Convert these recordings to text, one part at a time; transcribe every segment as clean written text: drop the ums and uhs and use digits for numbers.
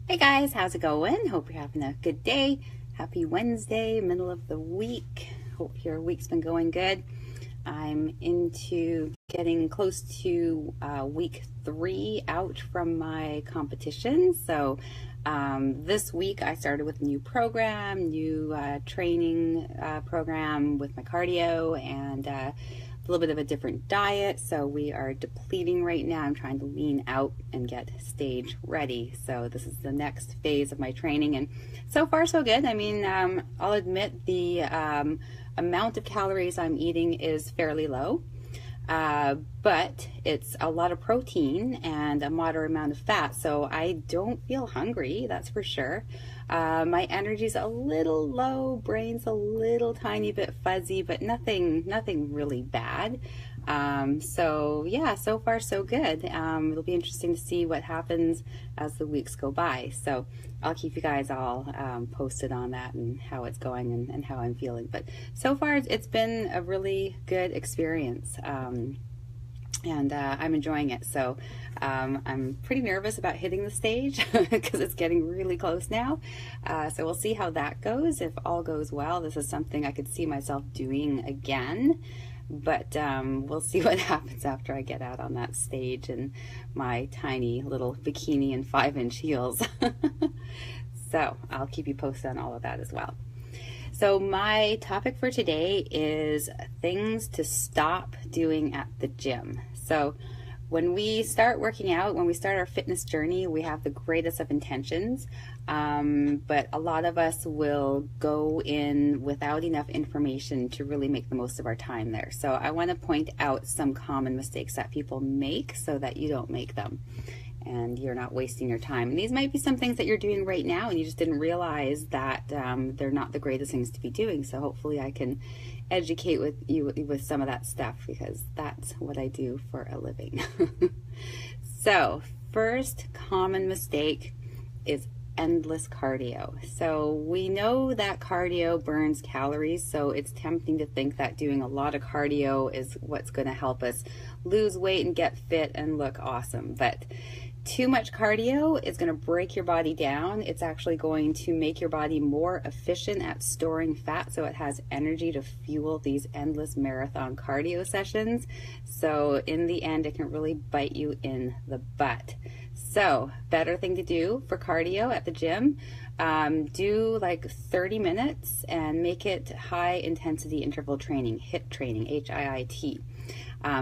Hey guys, how's it going? Hope you're having a good day. Happy Wednesday, middle of the week. Hope your week's been going good. I'm into getting close to week 3 out from my competition. So this week I started with a new program, new training program with my cardio and a little bit of a different diet. So we are depleting right now. I'm trying to lean out and get stage ready. So this is the next phase of my training, and so far so good. I mean, I'll admit the amount of calories I'm eating is fairly low, but it's a lot of protein and a moderate amount of fat, so I don't feel hungry, that's for sure. My energy's a little low, brain's a little tiny bit fuzzy, but nothing really bad. So yeah, so far so good. It'll be interesting to see what happens as the weeks go by. So I'll keep you guys all posted on that and how it's going and how I'm feeling. But so far it's been a really good experience. And I'm enjoying it. So I'm pretty nervous about hitting the stage because it's getting really close now. So we'll see how that goes. If all goes well, this is something I could see myself doing again. But we'll see what happens after I get out on that stage in my tiny little bikini and 5-inch heels. So I'll keep you posted on all of that as well. So my topic for today is things to stop doing at the gym. So when we start working out, when we start our fitness journey, we have the greatest of intentions, but a lot of us will go in without enough information to really make the most of our time there. So I want to point out some common mistakes that people make so that you don't make them and you're not wasting your time. And these might be some things that you're doing right now and you just didn't realize that they're not the greatest things to be doing. So hopefully I can educate with some of that stuff, because that's what I do for a living. So first common mistake is endless cardio. So we know that cardio burns calories, so it's tempting to think that doing a lot of cardio is what's going to help us lose weight and get fit and look awesome. But too much cardio is going to break your body down. It's actually going to make your body more efficient at storing fat, so it has energy to fuel these endless marathon cardio sessions. So in the end, it can really bite you in the butt. So better thing to do for cardio at the gym, do like 30 minutes and make it high intensity interval training, HIIT training, HIIT.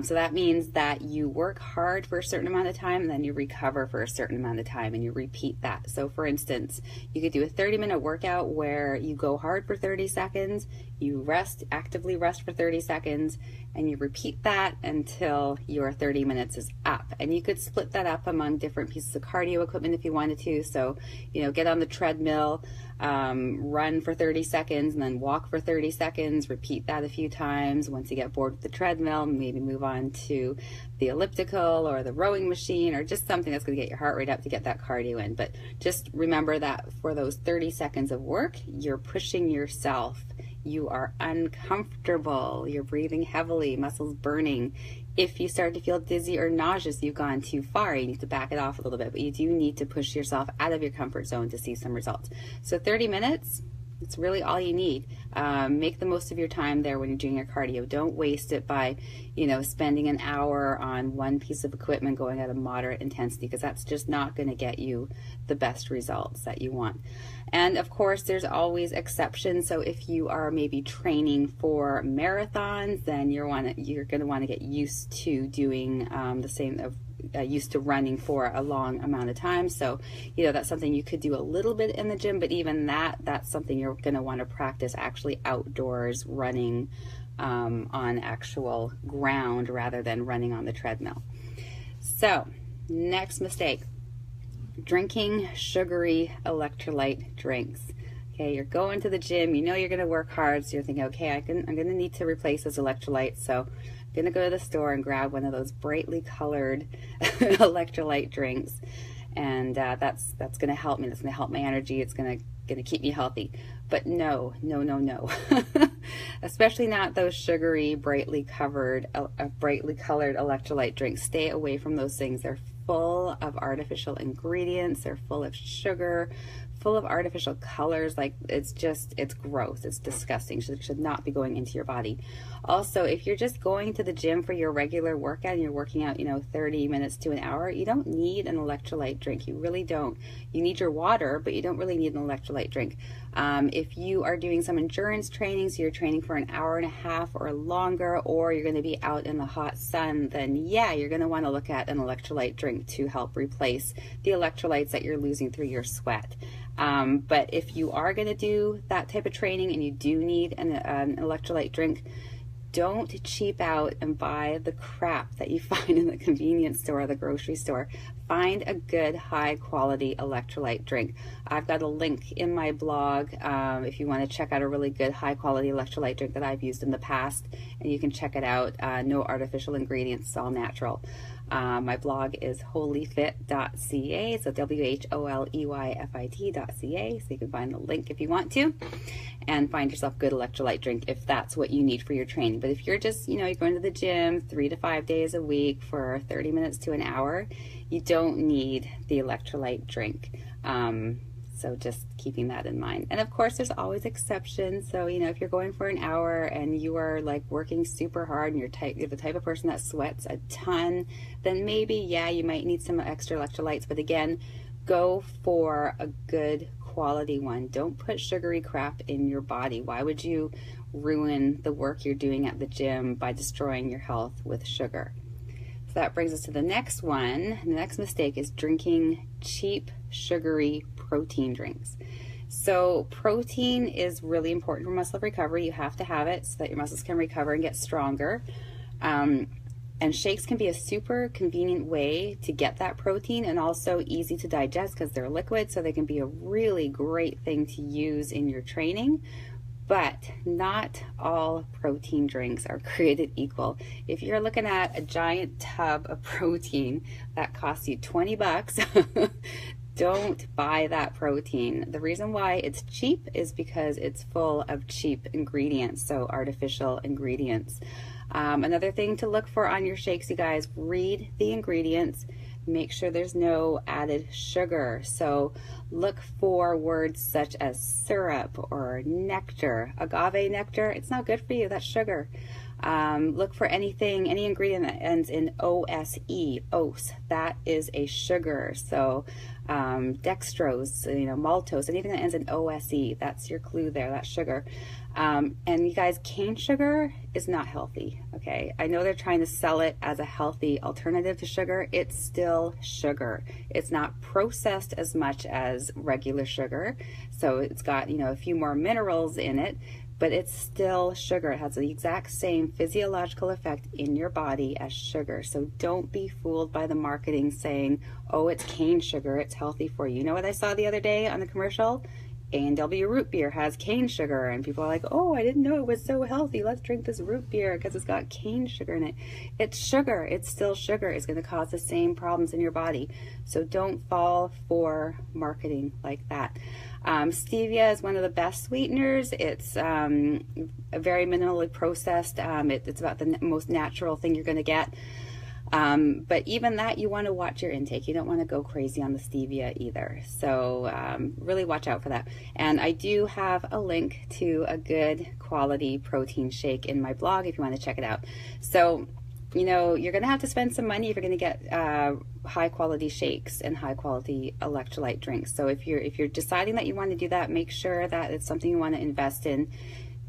So that means that you work hard for a certain amount of time and then you recover for a certain amount of time and you repeat that. So for instance, you could do a 30-minute workout where you go hard for 30 seconds, you rest, actively rest for 30 seconds, and you repeat that until your 30 minutes is up. And you could split that up among different pieces of cardio equipment if you wanted to. So, you know, get on the treadmill, run for 30 seconds and then walk for 30 seconds, repeat that a few times. Once you get bored with the treadmill, maybe move on to the elliptical or the rowing machine or just something that's going to get your heart rate up to get that cardio in. But just remember that for those 30 seconds of work, you're pushing yourself. You are uncomfortable, you're breathing heavily, muscles burning. If you start to feel dizzy or nauseous, you've gone too far. You need to back it off a little bit, but you do need to push yourself out of your comfort zone to see some results. So 30 minutes, it's really all you need. Make the most of your time there when you're doing your cardio. Don't waste it by, you know, spending an hour on one piece of equipment going at a moderate intensity, because that's just not going to get you the best results that you want. And of course, there's always exceptions. So if you are maybe training for marathons, then you're going to want to get used to doing the same used to running for a long amount of time. So, you know, that's something you could do a little bit in the gym, but even that's something you're going to want to practice actually outdoors, running on actual ground rather than running on the treadmill. So, next mistake, drinking sugary electrolyte drinks. Okay, you're going to the gym, you know you're going to work hard, so you're thinking, okay, I'm going to need to replace those electrolytes, so I'm going to go to the store and grab one of those brightly colored electrolyte drinks, and that's going to help me. That's going to help my energy. It's going to keep me healthy. But no. Especially not those sugary, brightly colored electrolyte drinks. Stay away from those things. They're full of artificial ingredients. They're full of sugar, full of artificial colors. Like, it's gross. It's disgusting. It should not be going into your body. Also, if you're just going to the gym for your regular workout and you're working out, 30 minutes to an hour, you don't need an electrolyte drink. You really don't. You need your water, but you don't really need an electrolyte drink. If you are doing some endurance training, so you're training for an hour and a half or longer, or you're going to be out in the hot sun, then yeah, you're going to want to look at an electrolyte drink to help replace the electrolytes that you're losing through your sweat. But if you are going to do that type of training and you do need an electrolyte drink, don't cheap out and buy the crap that you find in the convenience store or the grocery store. Find a good, high quality electrolyte drink. I've got a link in my blog if you want to check out a really good, high quality electrolyte drink that I've used in the past, and you can check it out. No artificial ingredients, it's all natural. My blog is wholeyfit.ca, so WHOLEYFIT.ca, so you can find the link if you want to, and find yourself a good electrolyte drink if that's what you need for your training. But if you're just, you're going to the gym 3 to 5 days a week for 30 minutes to an hour, you don't need the electrolyte drink. So just keeping that in mind. And of course, there's always exceptions. So, if you're going for an hour and you are like working super hard and you're the type of person that sweats a ton, then maybe, yeah, you might need some extra electrolytes. But again, go for a good quality one. Don't put sugary crap in your body. Why would you ruin the work you're doing at the gym by destroying your health with sugar? So that brings us to the next one. The next mistake is drinking cheap, sugary protein drinks. So protein is really important for muscle recovery. You have to have it so that your muscles can recover and get stronger. And shakes can be a super convenient way to get that protein, and also easy to digest because they're liquid, so they can be a really great thing to use in your training. But not all protein drinks are created equal. If you're looking at a giant tub of protein that costs you 20 bucks, don't buy that protein. The reason why it's cheap is because it's full of cheap ingredients, so artificial ingredients. Another thing to look for on your shakes, you guys, read the ingredients. Make sure there's no added sugar. So look for words such as syrup or nectar. Agave nectar, it's not good for you, that's sugar. Look for any ingredient that ends in OSE, OS, that is a sugar. So dextrose, maltose, anything that ends in OSE, that's your clue there, that's sugar. And you guys, cane sugar is not healthy, okay? I know they're trying to sell it as a healthy alternative to sugar. It's still sugar. It's not processed as much as regular sugar, so it's got, a few more minerals in it, but it's still sugar. It has the exact same physiological effect in your body as sugar. So don't be fooled by the marketing saying, oh, it's cane sugar, it's healthy for you. You know what I saw the other day on the commercial? A&W root beer has cane sugar, and people are like, oh, I didn't know it was so healthy. Let's drink this root beer because it's got cane sugar in it. It's sugar. It's still sugar. It's going to cause the same problems in your body. So don't fall for marketing like that. Stevia is one of the best sweeteners. It's very minimally processed. It's about the most natural thing you're going to get. But even that, you want to watch your intake. You don't want to go crazy on the stevia either. So really watch out for that. And I do have a link to a good quality protein shake in my blog if you want to check it out. So, you're going to have to spend some money if you're going to get high quality shakes and high quality electrolyte drinks. So if you're deciding that you want to do that, make sure that it's something you want to invest in.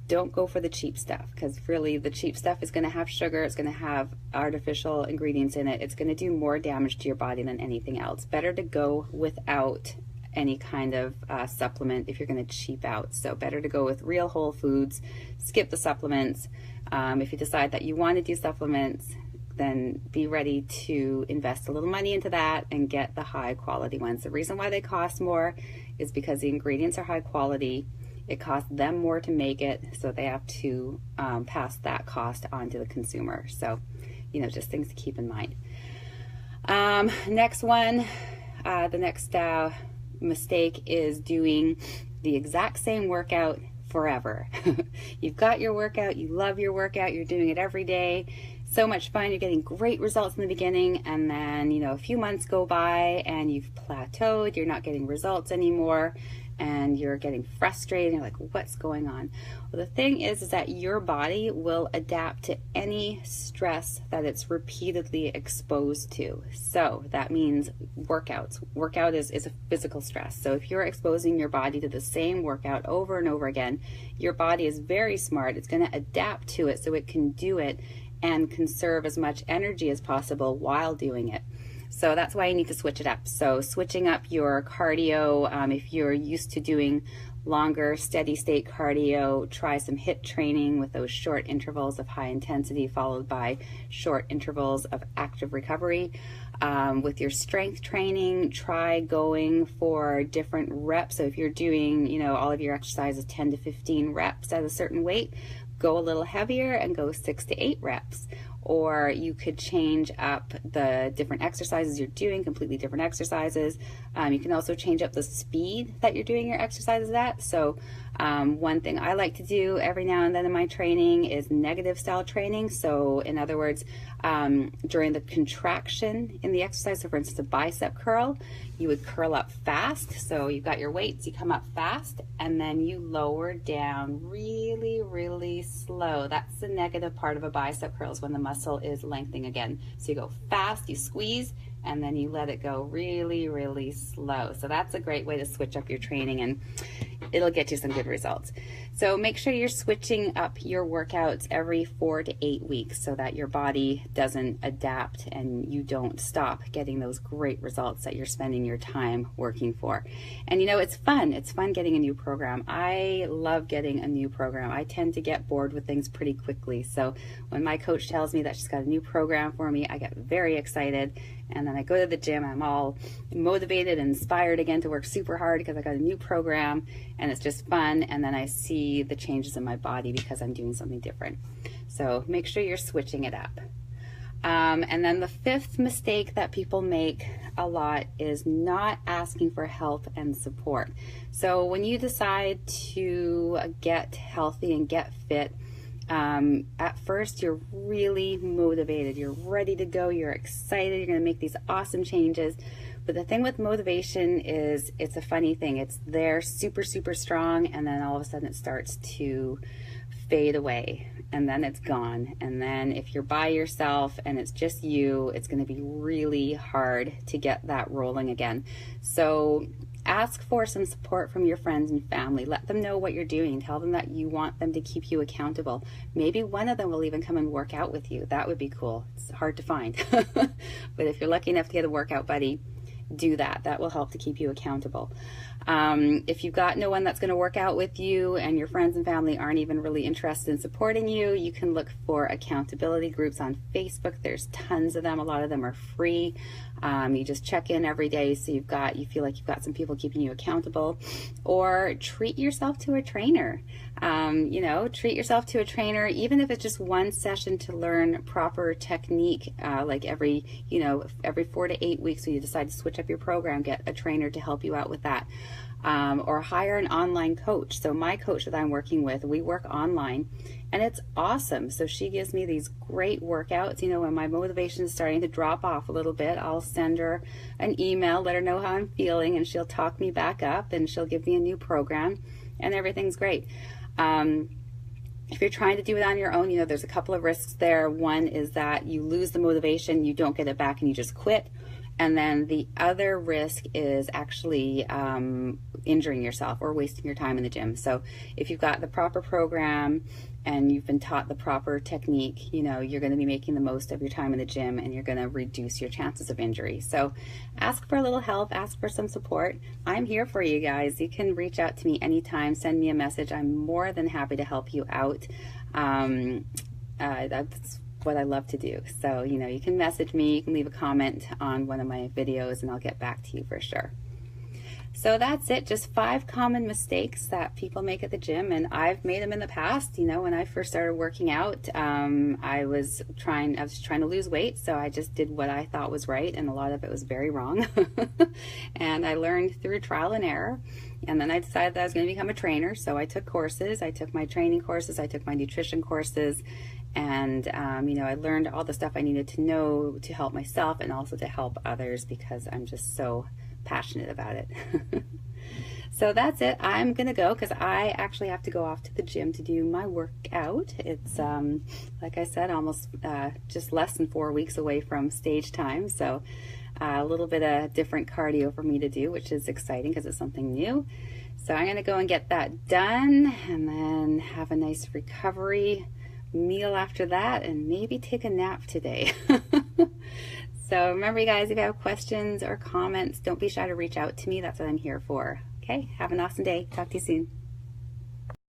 Don't go for the cheap stuff, because really the cheap stuff is going to have sugar, it's going to have artificial ingredients in it, it's going to do more damage to your body than anything else. Better to go without any kind of supplement if you're going to cheap out. So better to go with real whole foods, skip the supplements. If you decide that you want to do supplements, then be ready to invest a little money into that and get the high quality ones. The reason why they cost more is because the ingredients are high quality. It costs them more to make it, so they have to pass that cost on to the consumer. So, just things to keep in mind. Next one, the next mistake is doing the exact same workout forever. You've got your workout, you love your workout, you're doing it every day. so much fun. You're getting great results in the beginning, and then, you know, a few months go by and you've plateaued, you're not getting results anymore, and you're getting frustrated. You're like, what's going on? Well, the thing is that your body will adapt to any stress that it's repeatedly exposed to. So that means workouts. Workout is a physical stress. So if you're exposing your body to the same workout over and over again, your body is very smart. It's going to adapt to it so it can do it and conserve as much energy as possible while doing it. So that's why you need to switch it up. So switching up your cardio, if you're used to doing longer steady state cardio, try some HIIT training with those short intervals of high intensity followed by short intervals of active recovery. With your strength training, try going for different reps. So if you're doing, you know, all of your exercises 10 to 15 reps at a certain weight, go a little heavier and go 6 to 8 reps. Or you could change up the different exercises you're doing, completely different exercises. You can also change up the speed that you're doing your exercises at. So one thing I like to do every now and then in my training is negative style training. So in other words, during the contraction in the exercise, so for instance, a bicep curl, you would curl up fast. So you've got your weights, you come up fast, and then you lower down really, really slow. That's the negative part of a bicep curl, is when the muscle is lengthening again. So you go fast, you squeeze, and then you let it go really, really slow. So that's a great way to switch up your training, and it'll get you some good results. So make sure you're switching up your workouts every 4 to 8 weeks so that your body doesn't adapt and you don't stop getting those great results that you're spending your time working for. And you know, it's fun. It's fun getting a new program. I love getting a new program. I tend to get bored with things pretty quickly. So when my coach tells me that she's got a new program for me, I get very excited. And then I go to the gym, I'm all motivated and inspired again to work super hard because I got a new program and it's just fun. And then I see the changes in my body because I'm doing something different. So make sure you're switching it up. And then the fifth mistake that people make a lot is not asking for help and support. So when you decide to get healthy and get fit, at first you're really motivated, you're ready to go, you're excited, you're going to make these awesome changes. But the thing with motivation is it's a funny thing. It's there super, super strong, and then all of a sudden it starts to fade away, and then it's gone. And then if you're by yourself and it's just you, it's going to be really hard to get that rolling again. So ask for some support from your friends and family. Let them know what you're doing. Tell them that you want them to keep you accountable. Maybe one of them will even come and work out with you. That would be cool. It's hard to find. But if you're lucky enough to get a workout buddy, do that. That will help to keep you accountable. If you've got no one that's going to work out with you and your friends and family aren't even really interested in supporting you, you can look for accountability groups on Facebook. There's tons of them. A lot of them are free. You just check in every day so you feel like you've got some people keeping you accountable. Or treat yourself to a trainer. Treat yourself to a trainer, even if it's just one session to learn proper technique, like every 4 to 8 weeks when you decide to switch up your program, get a trainer to help you out with that. Or hire an online coach. So my coach that I'm working with, we work online and it's awesome. So she gives me these great workouts. When my motivation is starting to drop off a little bit, I'll send her an email, let her know how I'm feeling, and she'll talk me back up and she'll give me a new program, and everything's great. If you're trying to do it on your own, there's a couple of risks there. One is that you lose the motivation, you don't get it back, and you just quit. And then the other risk is actually injuring yourself or wasting your time in the gym. So if you've got the proper program and you've been taught the proper technique, you're going to be making the most of your time in the gym, and you're going to reduce your chances of injury. So ask for a little help, ask for some support. I'm here for you guys. You can reach out to me anytime, send me a message. I'm more than happy to help you out. That's what I love to do. So, you can message me, you can leave a comment on one of my videos, and I'll get back to you for sure. So that's it, just 5 common mistakes that people make at the gym, and I've made them in the past. When I first started working out, I was trying to lose weight, so I just did what I thought was right, and a lot of it was very wrong. And I learned through trial and error, and then I decided that I was going to become a trainer. So I took courses, I took my training courses, I took my nutrition courses, And, you know, I learned all the stuff I needed to know to help myself and also to help others because I'm just so passionate about it. So that's it. I'm going to go because I actually have to go off to the gym to do my workout. It's, like I said, almost just less than 4 weeks away from stage time. So a little bit of different cardio for me to do, which is exciting because it's something new. So I'm going to go and get that done and then have a nice recovery meal after that and maybe take a nap today. So remember, you guys, if you have questions or comments, don't be shy to reach out to me. That's what I'm here for. Okay, have an awesome day. Talk to you soon.